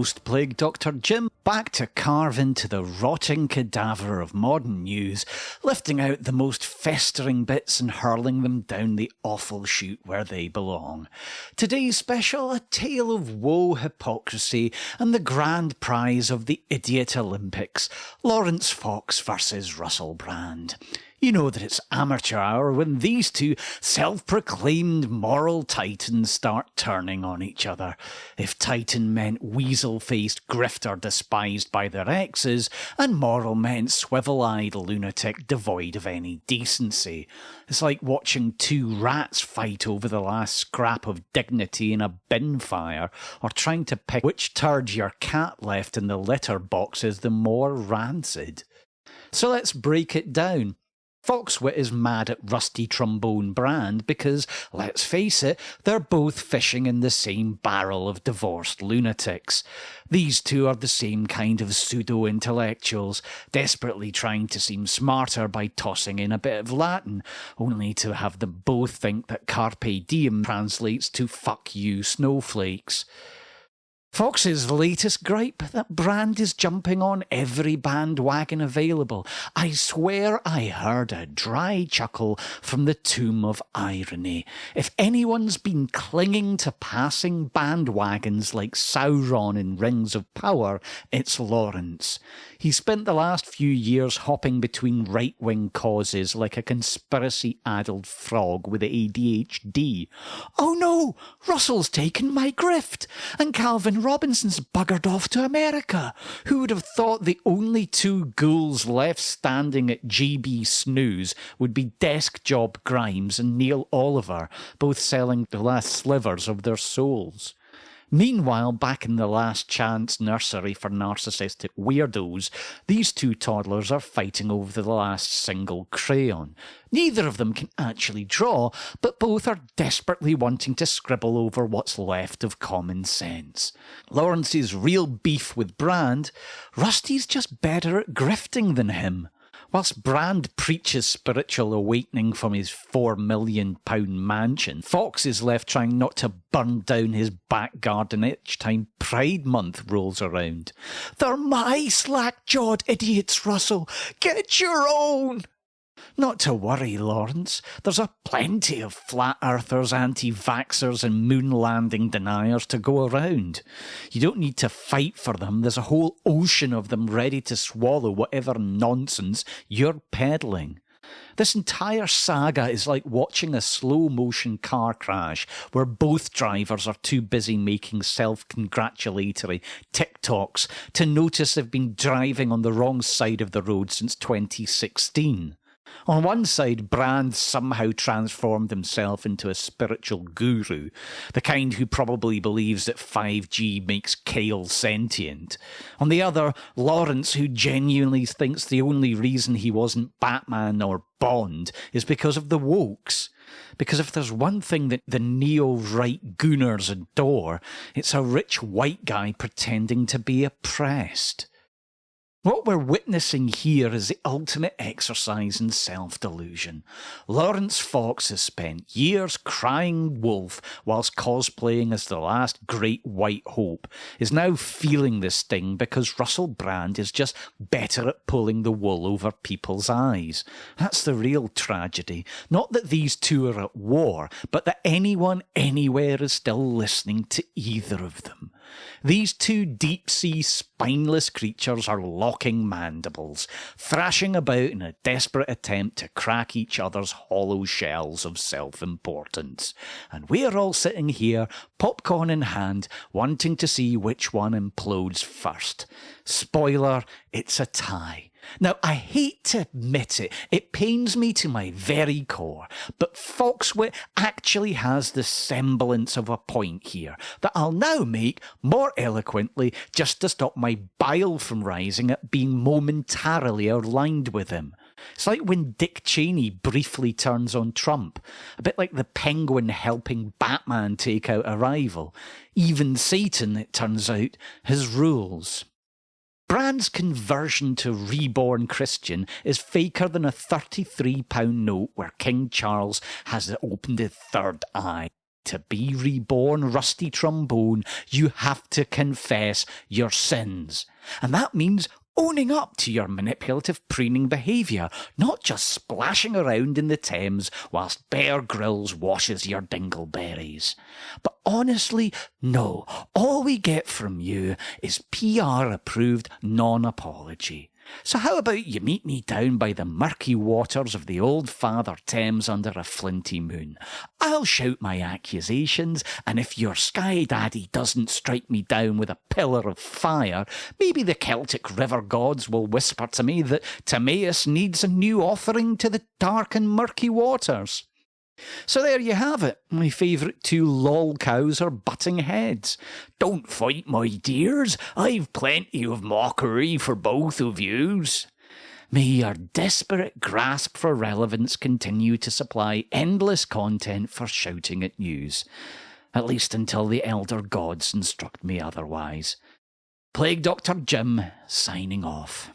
post-plague Dr. Jim, back to carve into the rotting cadaver of modern news, lifting out the most festering bits and hurling them down the awful chute where they belong. Today's special, a tale of woe, hypocrisy, and the grand prize of the Idiot Olympics, Laurence Fox versus Russell Brand. You know that it's amateur hour when these two self-proclaimed moral titans start turning on each other. If titan meant weasel-faced grifter despised by their exes, and moral meant swivel-eyed lunatic devoid of any decency. It's like watching two rats fight over the last scrap of dignity in a bin fire, or trying to pick which turd your cat left in the litter box is the more rancid. So let's break it down. Foxwit is mad at Rusty Trombone Brand because, let's face it, they're both fishing in the same barrel of divorced lunatics. These two are the same kind of pseudo-intellectuals, desperately trying to seem smarter by tossing in a bit of Latin, only to have them both think that carpe diem translates to fuck you snowflakes. Fox's latest gripe, that Brand is jumping on every bandwagon available. I swear I heard a dry chuckle from the tomb of irony. If anyone's been clinging to passing bandwagons like Sauron in Rings of Power, it's Laurence. He spent the last few years hopping between right-wing causes like a conspiracy-addled frog with ADHD. Oh no, Russell's taken my grift, and Calvin Robinson's buggered off to America. Who would have thought the only two ghouls left standing at GB Snooze would be Desk Job Grimes and Neil Oliver, both selling the last slivers of their souls? Meanwhile, back in the last chance nursery for narcissistic weirdos, these two toddlers are fighting over the last single crayon. Neither of them can actually draw, but both are desperately wanting to scribble over what's left of common sense. Laurence's real beef with Brand, Rusty's just better at grifting than him. Whilst Brand preaches spiritual awakening from his £4 million mansion, Fox is left trying not to burn down his back garden each time Pride Month rolls around. They're my slack-jawed idiots, Russell. Get your own! Not to worry, Laurence. There's a plenty of flat-earthers, anti-vaxxers and moon-landing deniers to go around. You don't need to fight for them. There's a whole ocean of them ready to swallow whatever nonsense you're peddling. This entire saga is like watching a slow-motion car crash where both drivers are too busy making self-congratulatory TikToks to notice they've been driving on the wrong side of the road since 2016. On one side, Brand somehow transformed himself into a spiritual guru, the kind who probably believes that 5G makes Kale sentient. On the other, Laurence, who genuinely thinks the only reason he wasn't Batman or Bond is because of the wokes. Because if there's one thing that the neo-right gooners adore, it's a rich white guy pretending to be oppressed. What we're witnessing here is the ultimate exercise in self-delusion. Laurence Fox has spent years crying wolf whilst cosplaying as the last great white hope, is now feeling the sting because Russell Brand is just better at pulling the wool over people's eyes. That's the real tragedy. Not that these two are at war, but that anyone anywhere is still listening to either of them. These two deep-sea spineless creatures are locking mandibles, thrashing about in a desperate attempt to crack each other's hollow shells of self-importance. And we're all sitting here, popcorn in hand, wanting to see which one implodes first. Spoiler, it's a tie. Now, I hate to admit it, it pains me to my very core, but Foxwit actually has the semblance of a point here that I'll now make more eloquently just to stop my bile from rising at being momentarily aligned with him. It's like when Dick Cheney briefly turns on Trump, a bit like the Penguin helping Batman take out a rival. Even Satan, it turns out, has rules. Brand's conversion to reborn Christian is faker than a £33 note where King Charles has opened his third eye. To be reborn, rusty trombone, you have to confess your sins. And that means owning up to your manipulative preening behaviour, not just splashing around in the Thames whilst Bear Grylls washes your dingleberries. But honestly, no, all we get from you is PR-approved non-apology. So how about you meet me down by the murky waters of the old Father Thames under a flinty moon? I'll shout my accusations, and if your Sky Daddy doesn't strike me down with a pillar of fire, maybe the Celtic river gods will whisper to me that Timaeus needs a new offering to the dark and murky waters. So there you have it. My favourite two lol cows are butting heads. Don't fight, my dears. I've plenty of mockery for both of yous. May your desperate grasp for relevance continue to supply endless content for shouting at news. At least until the elder gods instruct me otherwise. Plague Dr. Jim, signing off.